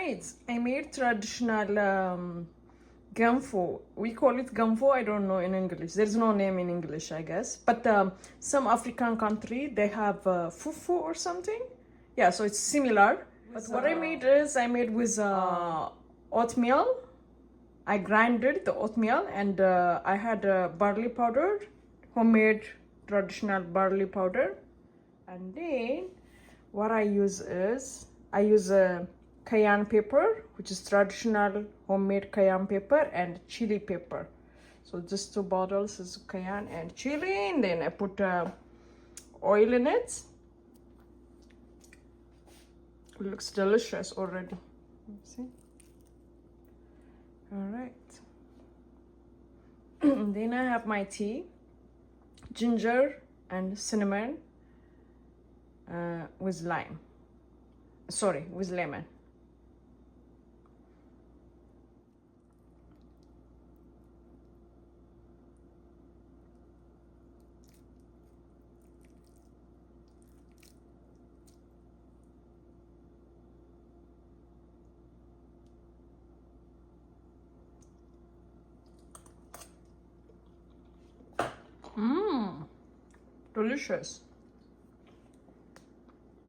guys, I made traditional ganfo. We call it ganfo. I don't know in English. There's no name in English, I guess. But some African country, they have fufu or something. Yeah, so it's similar. But what I made is I made with oatmeal. I grinded the oatmeal and I had barley powder, homemade traditional barley powder. And then what I use is I use cayenne pepper, which is traditional homemade cayenne pepper, and chili pepper. So just 2 bottles is cayenne and chili, and then I put oil in it. It looks delicious already. See? All right. Then I have my tea, ginger and cinnamon with lime. Sorry, with lemon. Mmm, delicious.